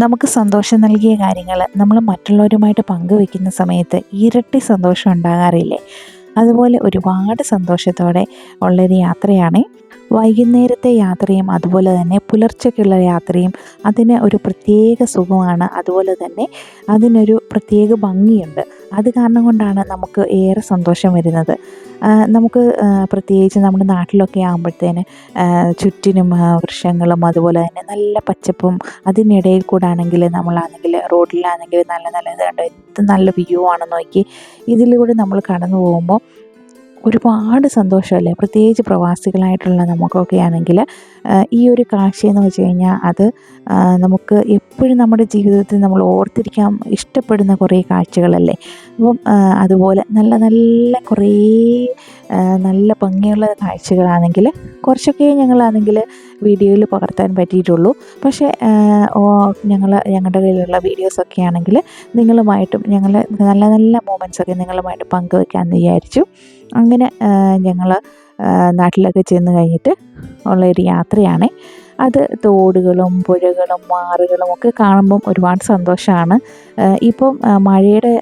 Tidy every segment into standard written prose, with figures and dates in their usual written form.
നമുക്ക് സന്തോഷം നൽകിയ കാര്യങ്ങൾ നമ്മൾ മറ്റുള്ളവരുമായിട്ട് പങ്കുവെക്കുന്ന സമയത്ത് ഇരട്ടി സന്തോഷം ഉണ്ടാകാറില്ലേ? അതുപോലെ ഒരുപാട് സന്തോഷത്തോടെ ഉള്ളൊരു യാത്രയാണ് വൈകുന്നേരത്തെ യാത്രയും അതുപോലെ തന്നെ പുലർച്ചയ്ക്കുള്ള യാത്രയും. അതിന് ഒരു പ്രത്യേക സുഖമാണ്, അതുപോലെ തന്നെ അതിനൊരു പ്രത്യേക ഭംഗിയുണ്ട്. അത് കാരണം കൊണ്ടാണ് നമുക്ക് ഏറെ സന്തോഷം വരുന്നത്. നമുക്ക് പ്രത്യേകിച്ച് നമ്മുടെ നാട്ടിലൊക്കെ ആകുമ്പോഴത്തേന് ചുറ്റിനും വൃക്ഷങ്ങളും അതുപോലെ തന്നെ നല്ല പച്ചപ്പും, അതിനിടയിൽ കൂടെ ആണെങ്കിൽ നമ്മളാണെങ്കിൽ റോഡിലാണെങ്കിൽ നല്ല നല്ല ഇത് കണ്ടോ, എന്ത് നല്ല വ്യൂ ആണെന്ന് നോക്കി. ഇതിലൂടെ നമ്മൾ കടന്നു പോകുമ്പോൾ ഒരുപാട് സന്തോഷമല്ലേ? പ്രത്യേകിച്ച് പ്രവാസികളായിട്ടുള്ള നമുക്കൊക്കെ ആണെങ്കിൽ ഈ ഒരു കാഴ്ചയെന്ന് വെച്ച് കഴിഞ്ഞാൽ അത് നമുക്ക് എപ്പോഴും നമ്മുടെ ജീവിതത്തിൽ നമ്മൾ ഓർത്തിരിക്കാൻ ഇഷ്ടപ്പെടുന്ന കുറേ കാഴ്ചകളല്ലേ. അപ്പം അതുപോലെ നല്ല നല്ല കുറേ നല്ല ഭംഗിയുള്ള കാഴ്ചകളാണെങ്കിൽ കുറച്ചൊക്കെ ഞങ്ങളാണെങ്കിൽ വീഡിയോയിൽ പകർത്താൻ പറ്റിയിട്ടുള്ളൂ. പക്ഷേ ഞങ്ങളുടെ കയ്യിലുള്ള വീഡിയോസൊക്കെ ആണെങ്കിൽ നിങ്ങളുമായിട്ടും ഞങ്ങൾ നല്ല നല്ല മൊമെൻറ്റ്സൊക്കെ നിങ്ങളുമായിട്ട് പങ്കുവെക്കാമെന്ന് വിചാരിച്ചു. അങ്ങനെ ഞങ്ങൾ നാട്ടിലൊക്കെ ചെന്ന് കഴിഞ്ഞിട്ട് ഉള്ളൊരു യാത്രയാണ്. അത് തോടുകളും പുഴകളും മാറുകളും ഒക്കെ കാണുമ്പം ഒരുപാട് സന്തോഷമാണ്. ഇപ്പം മഴയുടെ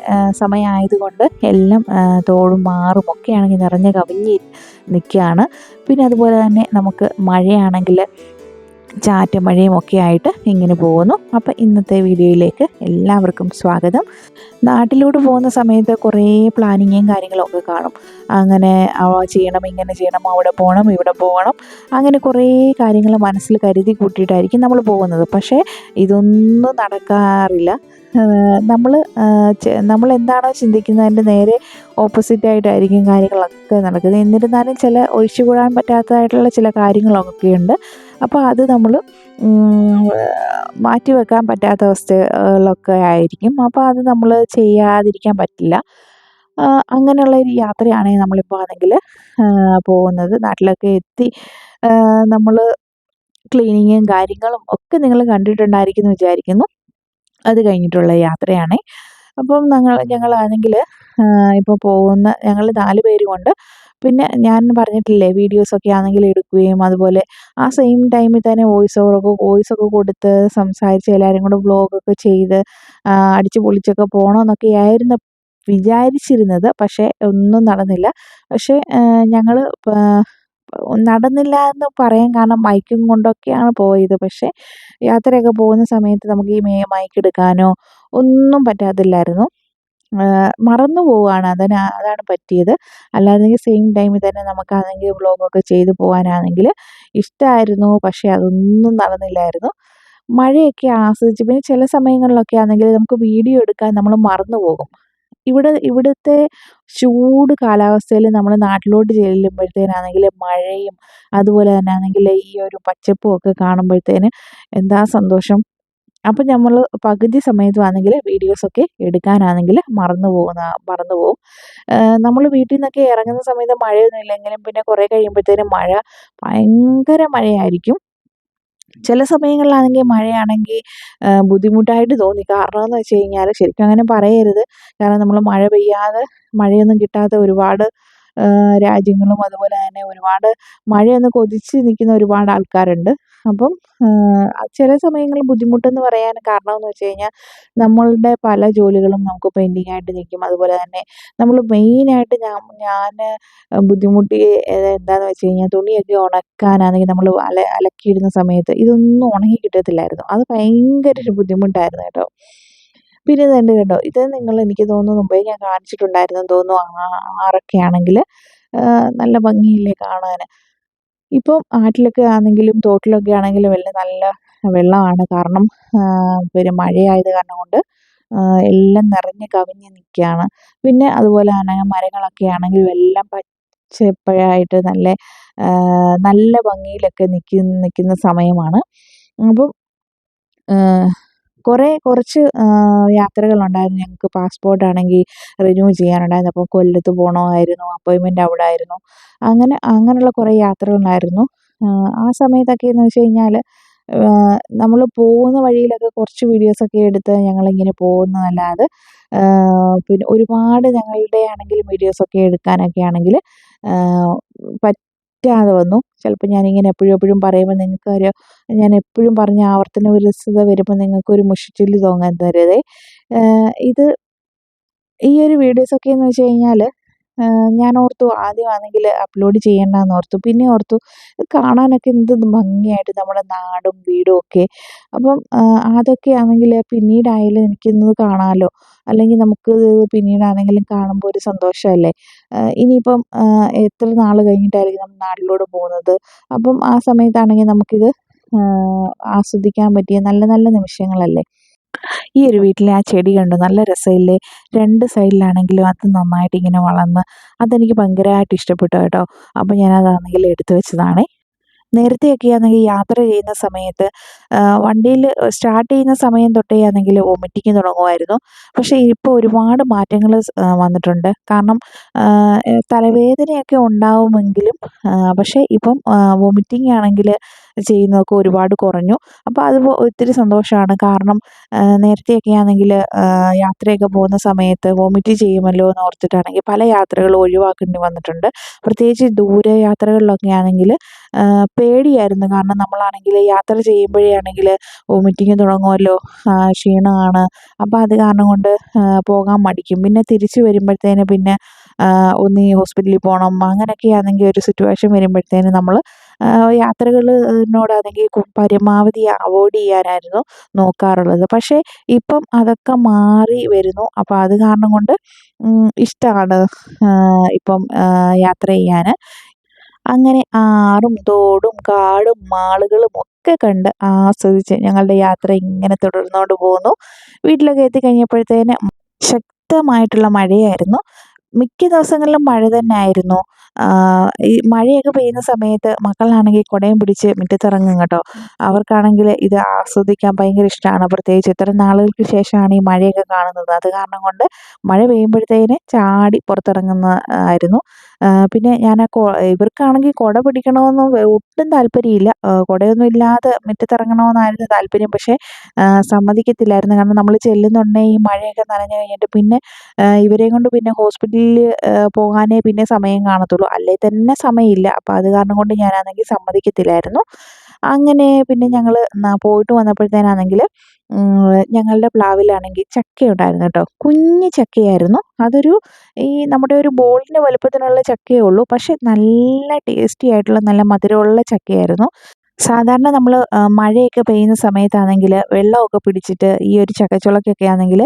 സമയമായതുകൊണ്ട് എല്ലാം തോടും മാറും ഒക്കെ ആണെങ്കിൽ നിറഞ്ഞ് കവിഞ്ഞ് നിൽക്കുകയാണ്. പിന്നെ അതുപോലെ തന്നെ നമുക്ക് മഴയാണെങ്കിൽ ചാറ്റൽ മഴയും ഒക്കെ ആയിട്ട് ഇങ്ങനെ പോകുന്നു. അപ്പം ഇന്നത്തെ വീഡിയോയിലേക്ക് എല്ലാവർക്കും സ്വാഗതം. നാട്ടിലോട്ട് പോകുന്ന സമയത്ത് കുറേ പ്ലാനിങ്ങും കാര്യങ്ങളൊക്കെ കാണും. അങ്ങനെ ചെയ്യണം, ഇങ്ങനെ ചെയ്യണം, അവിടെ പോകണം, ഇവിടെ പോകണം, അങ്ങനെ കുറേ കാര്യങ്ങൾ മനസ്സിൽ കരുതി കൂട്ടിയിട്ടായിരിക്കും നമ്മൾ പോകുന്നത്. പക്ഷേ ഇതൊന്നും നടക്കാറില്ല. നമ്മൾ എന്താണോ ചിന്തിക്കുന്നതിൻ്റെ നേരെ ഓപ്പോസിറ്റായിട്ടായിരിക്കും കാര്യങ്ങളൊക്കെ നടക്കുന്നത്. എന്നിരുന്നാലും ചില ഒഴിച്ചുകൂടാൻ പറ്റാത്തതായിട്ടുള്ള ചില കാര്യങ്ങളൊക്കെയുണ്ട്. അപ്പോൾ അത് നമ്മൾ മാറ്റി വെക്കാൻ പറ്റാത്ത അവസ്ഥകളൊക്കെ ആയിരിക്കും. അപ്പോൾ അത് നമ്മൾ ചെയ്യാതിരിക്കാൻ പറ്റില്ല. അങ്ങനെയുള്ള ഒരു യാത്രയാണ് നമ്മളിപ്പോൾ ആണെങ്കിൽ പോകുന്നത്. നാട്ടിലൊക്കെ എത്തി നമ്മൾ ക്ലീനിങ്ങും കാര്യങ്ങളും ഒക്കെ നിങ്ങൾ കണ്ടിട്ടുണ്ടായിരിക്കും എന്ന് വിചാരിക്കുന്നു. അത് കഴിഞ്ഞിട്ടുള്ള യാത്രയാണ്. അപ്പം ഞങ്ങളാണെങ്കിൽ ഇപ്പോൾ പോകുന്ന ഞങ്ങൾ 4 പേരുമുണ്ട്. പിന്നെ ഞാൻ പറഞ്ഞിട്ടില്ലേ, വീഡിയോസൊക്കെ ആണെങ്കിൽ എടുക്കുകയും അതുപോലെ ആ സെയിം ടൈമിൽ തന്നെ വോയിസൊക്കെ കൊടുത്ത് സംസാരിച്ച് എല്ലാവരും കൂടെ വ്ളോഗൊക്കെ ചെയ്ത് അടിച്ച് പൊളിച്ചൊക്കെ പോകണമെന്നൊക്കെയായിരുന്നു വിചാരിച്ചിരുന്നത്. പക്ഷേ ഒന്നും നടന്നില്ല. പക്ഷേ ഞങ്ങൾ നടന്നില്ല എന്ന് പറയാൻ കാരണം മൈക്കും കൊണ്ടൊക്കെയാണ് പോയത്. പക്ഷേ യാത്രയൊക്കെ പോകുന്ന സമയത്ത് നമുക്ക് ഈ മൈക്ക് എടുക്കാനോ ഒന്നും പറ്റാത്തില്ലായിരുന്നു. മറന്നു പോവുകയാണ്, അതാണ് പറ്റിയത്. അല്ലാതെങ്കിൽ സെയിം ടൈമിൽ തന്നെ നമുക്കാണെങ്കിൽ വ്ളോഗൊക്കെ ചെയ്ത് പോകാനാണെങ്കിൽ ഇഷ്ടമായിരുന്നു. പക്ഷേ അതൊന്നും നടന്നില്ലായിരുന്നു. മഴയൊക്കെ ആസ്വദിച്ച് പിന്നെ ചില സമയങ്ങളിലൊക്കെ ആണെങ്കിൽ നമുക്ക് വീഡിയോ എടുക്കാൻ നമ്മൾ മറന്നു പോകും. ഇവിടുത്തെ ചൂട് കാലാവസ്ഥയിൽ നമ്മൾ നാട്ടിലോട്ട് ചെല്ലുമ്പോഴത്തേനാണെങ്കിൽ മഴയും അതുപോലെ തന്നെ ആണെങ്കിൽ ഈ ഒരു പച്ചപ്പും ഒക്കെ കാണുമ്പോഴത്തേന് എന്താ സന്തോഷം. അപ്പം നമ്മൾ പകുതി സമയത്തുമാണെങ്കിൽ വീഡിയോസൊക്കെ എടുക്കാനാണെങ്കിൽ മറന്നു പോകും. നമ്മൾ വീട്ടിൽ നിന്നൊക്കെ ഇറങ്ങുന്ന സമയത്ത് മഴയൊന്നും ഇല്ലെങ്കിലും പിന്നെ കുറേ കഴിയുമ്പോഴത്തേനും മഴ ഭയങ്കര മഴയായിരിക്കും. ചില സമയങ്ങളിലാണെങ്കിൽ മഴയാണെങ്കിൽ ബുദ്ധിമുട്ടായിട്ട് തോന്നി. കാരണമെന്ന് വെച്ച് കഴിഞ്ഞാൽ ശരിക്കും അങ്ങനെ പറയരുത്. കാരണം നമ്മൾ മഴ പെയ്യാതെ മഴയൊന്നും കിട്ടാത്ത ഒരുപാട് രാജ്യങ്ങളും അതുപോലെ തന്നെ ഒരുപാട് മഴയൊന്ന് കൊതിച്ച് നിൽക്കുന്ന ഒരുപാട് ആൾക്കാരുണ്ട്. അപ്പം ചില സമയങ്ങളിൽ ബുദ്ധിമുട്ടെന്ന് പറയാൻ കാരണമെന്ന് വെച്ച് കഴിഞ്ഞാൽ നമ്മളുടെ പല ജോലികളും നമുക്ക് പെൻഡിങ് ആയിട്ട് നിൽക്കും. അതുപോലെ തന്നെ നമ്മൾ മെയിനായിട്ട് ഞാൻ എന്താണെന്ന് വെച്ച് കഴിഞ്ഞാൽ തുണിയൊക്കെ ഉണക്കാനാണെങ്കിൽ നമ്മൾ അലക്കിയിടുന്ന സമയത്ത് ഇതൊന്നും ഉണങ്ങി കിട്ടത്തില്ലായിരുന്നു. അത് ഭയങ്കര ഒരു ബുദ്ധിമുട്ടായിരുന്നു കേട്ടോ. പിന്നെ ഇതുണ്ട് കേട്ടോ, ഇത് എനിക്ക് തോന്നുന്നു മുമ്പേ ഞാൻ കാണിച്ചിട്ടുണ്ടായിരുന്നെന്ന് തോന്നുന്നു. ആറൊക്കെ ആണെങ്കിൽ നല്ല ഭംഗിയില്ലേ കാണാൻ. ഇപ്പം ആറ്റിലൊക്കെ ആണെങ്കിലും തോട്ടിലൊക്കെ ആണെങ്കിലും എല്ലാം നല്ല വെള്ളമാണ്. കാരണം പിന്നെ മഴയായത് കാരണം കൊണ്ട് എല്ലാം നിറഞ്ഞ് കവിഞ്ഞ് നിൽക്കുകയാണ്. പിന്നെ അതുപോലെ തന്നെ മരങ്ങളൊക്കെ ആണെങ്കിലും എല്ലാം പച്ചപ്പായിട്ട് നല്ല ഭംഗിയിലൊക്കെ നിൽക്കുന്ന സമയമാണ്. അപ്പം കുറച്ച് യാത്രകളുണ്ടായിരുന്നു. ഞങ്ങൾക്ക് പാസ്പോർട്ടാണെങ്കിൽ റിന്യൂ ചെയ്യാനുണ്ടായിരുന്നു. അപ്പോൾ കൊല്ലത്ത് പോകണമായിരുന്നു, അപ്പോയിൻമെൻറ്റ് അവിടെ ആയിരുന്നു. അങ്ങനെയുള്ള കുറേ യാത്രകളുണ്ടായിരുന്നു. ആ സമയത്തൊക്കെയെന്ന് വെച്ച് കഴിഞ്ഞാൽ നമ്മൾ പോകുന്ന വഴിയിലൊക്കെ കുറച്ച് വീഡിയോസൊക്കെ എടുത്ത് ഞങ്ങളിങ്ങനെ പോകുന്നതല്ലാതെ പിന്നെ ഒരുപാട് ഞങ്ങളുടെ ആണെങ്കിലും വീഡിയോസൊക്കെ എടുക്കാനൊക്കെ ആണെങ്കിൽ പറ്റാതെ വന്നു. ചിലപ്പോൾ ഞാനിങ്ങനെ എപ്പോഴും എപ്പോഴും പറയുമ്പോൾ ഞാൻ എപ്പോഴും പറഞ്ഞ ആവർത്തന വിരസത വരുമ്പോൾ നിങ്ങൾക്കൊരു മുഷിച്ചിൽ തോന്നാൻ തരുതേ. ഇത് ഈ ഒരു വീഡിയോസൊക്കെ എന്ന് വെച്ച് കഴിഞ്ഞാൽ ഞാൻ ഓർത്തു ആദ്യമാണെങ്കിൽ അപ്ലോഡ് ചെയ്യേണ്ടാന്ന് ഓർത്തു. പിന്നെ ഓർത്തു ഇത് കാണാനൊക്കെ എന്ത് ഭംഗിയായിട്ട് നമ്മുടെ നാടും വീടും ഒക്കെ. അപ്പം അതൊക്കെയാണെങ്കിൽ പിന്നീടായാലും എനിക്കിന്നത് കാണാമല്ലോ. അല്ലെങ്കിൽ നമുക്ക് പിന്നീടാണെങ്കിലും കാണുമ്പോൾ ഒരു സന്തോഷമല്ലേ. ഇനിയിപ്പം എത്ര നാൾ കഴിഞ്ഞിട്ടായിരിക്കും നമ്മൾ നാട്ടിലോട്ട് പോകുന്നത്. അപ്പം ആ സമയത്താണെങ്കിൽ നമുക്കിത് ആസ്വദിക്കാൻ പറ്റിയ നല്ല നല്ല നിമിഷങ്ങളല്ലേ. ഈ ഒരു വീട്ടിലെ ആ ചെടി കണ്ടോ നല്ല രസമില്ലേ? 2 സൈഡിലാണെങ്കിലും അത് നന്നായിട്ട് ഇങ്ങനെ വളർന്ന് അതെനിക്ക് ഭയങ്കരമായിട്ട് ഇഷ്ടപ്പെട്ടു കേട്ടോ. അപ്പോൾ ഞാനതാണെങ്കിൽ എടുത്തു വെച്ചതാണേ. നേരത്തെയൊക്കെ ആണെങ്കിൽ യാത്ര ചെയ്യുന്ന സമയത്ത് വണ്ടിയിൽ സ്റ്റാർട്ട് ചെയ്യുന്ന സമയം തൊട്ടേ ആണെങ്കിൽ വൊമിറ്റിങ് തുടങ്ങുമായിരുന്നു. പക്ഷേ ഇപ്പോൾ ഒരുപാട് മാറ്റങ്ങൾ വന്നിട്ടുണ്ട്. കാരണം തലവേദനയൊക്കെ ഉണ്ടാവുമെങ്കിലും പക്ഷേ ഇപ്പം വൊമിറ്റിങ് ആണെങ്കിൽ ചെയ്യുന്നതൊക്കെ ഒരുപാട് കുറഞ്ഞു. അപ്പോൾ അത് ഒത്തിരി സന്തോഷമാണ്. കാരണം നേരത്തെയൊക്കെ ആണെങ്കിൽ യാത്രയൊക്കെ പോകുന്ന സമയത്ത് വൊമിറ്റ് ചെയ്യുമല്ലോ എന്ന് ഓർത്തിട്ടാണെങ്കിൽ പല യാത്രകളും ഒഴിവാക്കേണ്ടി വന്നിട്ടുണ്ട്. പ്രത്യേകിച്ച് ദൂരയാത്രകളിലൊക്കെ ആണെങ്കിൽ പേടിയായിരുന്നു. കാരണം നമ്മളാണെങ്കിൽ യാത്ര ചെയ്യുമ്പോഴേ ആണെങ്കിൽ വൊമിറ്റിങ് തുടങ്ങുമല്ലോ, ക്ഷീണമാണ്. അപ്പോൾ അത് കാരണം കൊണ്ട് പോകാൻ മടിക്കും. പിന്നെ തിരിച്ച് വരുമ്പോഴത്തേന് പിന്നെ ഒന്നീ ഹോസ്പിറ്റലിൽ പോകണം അങ്ങനെയൊക്കെ ആണെങ്കിൽ ഒരു സിറ്റുവേഷൻ വരുമ്പോഴത്തേന് നമ്മൾ യാത്രകളിനോടാണെങ്കിൽ പരമാവധി അവോയ്ഡ് ചെയ്യാനായിരുന്നു നോക്കാറുള്ളത്. പക്ഷേ ഇപ്പം അതൊക്കെ മാറി വരുന്നു. അപ്പോൾ അത് കാരണം കൊണ്ട് ഇഷ്ടമാണ് ഇപ്പം യാത്ര ചെയ്യാൻ. അങ്ങനെ ആറും തോടും കാടും മാളുകളും ഒക്കെ കണ്ട് ആസ്വദിച്ച് ഞങ്ങളുടെ യാത്ര ഇങ്ങനെ തുടർന്നുകൊണ്ട് പോകുന്നു. വീട്ടിലൊക്കെ എത്തിക്കഴിഞ്ഞപ്പോഴത്തേന് ശക്തമായിട്ടുള്ള മഴയായിരുന്നു. മിക്ക ദിവസങ്ങളിലും മഴ തന്നെ ആയിരുന്നു. ഈ മഴയൊക്കെ പെയ്യുന്ന സമയത്ത് മക്കളാണെങ്കിൽ കുടയും പിടിച്ച് മുറ്റത്തിറങ്ങും കേട്ടോ. അവർക്കാണെങ്കിൽ ഇത് ആസ്വദിക്കാൻ ഭയങ്കര ഇഷ്ടമാണ്. പ്രത്യേകിച്ച് ഇത്ര നാളുകൾക്ക് ശേഷമാണ് ഈ മഴയൊക്കെ കാണുന്നത്. അത് കാരണം കൊണ്ട് മഴ പെയ്യുമ്പോഴത്തേന് ചാടി പുറത്തിറങ്ങുന്നതായിരുന്നു. പിന്നെ ഞാൻ ഇവർക്കാണെങ്കിൽ കുട പിടിക്കണമെന്ന് ഒട്ടും താല്പര്യമില്ല. കുടയൊന്നും ഇല്ലാതെ മുറ്റത്തിറങ്ങണമെന്നായിരുന്നു താല്പര്യം. പക്ഷേ സമ്മതിക്കത്തില്ലായിരുന്നു. കാരണം നമ്മൾ ചെല്ലുന്നുണ്ടെങ്കിൽ ഈ മഴയൊക്കെ നനഞ്ഞു കഴിഞ്ഞിട്ട് പിന്നെ ഇവരെയും കൊണ്ട് പിന്നെ ഹോസ്പിറ്റലിൽ പോകാനേ പിന്നെ സമയം കാണത്തുള്ളൂ. അല്ലേ തന്നെ സമയമില്ല. അപ്പോൾ അത് കാരണം കൊണ്ട് ഞാനാണെങ്കിൽ സമ്മതിക്കത്തില്ലായിരുന്നു. അങ്ങനെ പിന്നെ ഞങ്ങൾ പോയിട്ട് വന്നപ്പോഴത്തേനാണെങ്കിൽ ഞങ്ങളുടെ പ്ലാവിലാണെങ്കിൽ ചക്ക ഉണ്ടായിരുന്നു കേട്ടോ. കുഞ്ഞ് ചക്കയായിരുന്നു. അതൊരു ഈ നമ്മുടെ ഒരു ബോളിൻ്റെ വലുപ്പത്തിനുള്ള ചക്കയേ ഉള്ളൂ. പക്ഷേ നല്ല ടേസ്റ്റി ആയിട്ടുള്ള നല്ല മധുരമുള്ള ചക്കയായിരുന്നു. സാധാരണ നമ്മൾ മഴയൊക്കെ പെയ്യുന്ന സമയത്താണെങ്കിൽ വെള്ളമൊക്കെ പിടിച്ചിട്ട് ഈ ഒരു ചക്കച്ചുളക്കൊക്കെ ആണെങ്കിൽ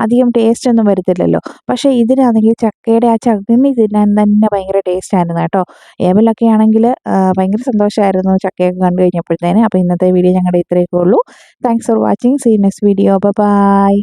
അധികം ടേസ്റ്റ് ഒന്നും വരത്തില്ലല്ലോ. പക്ഷേ ഇതിനാണെങ്കിൽ ചക്കയുടെ ആ ചകിണി തിന്നാൻ തന്നെ ഭയങ്കര ടേസ്റ്റ് ആയിരുന്നു കേട്ടോ. ഏവലൊക്കെ ആണെങ്കിൽ ഭയങ്കര സന്തോഷമായിരുന്നു ചക്കയൊക്കെ കണ്ടു കഴിഞ്ഞപ്പോഴത്തേന്. അപ്പോൾ ഇന്നത്തെ വീഡിയോ ഞങ്ങളുടെ ഇത്രയൊക്കെ ഉള്ളൂ. Thanks for watching. See you next video. By.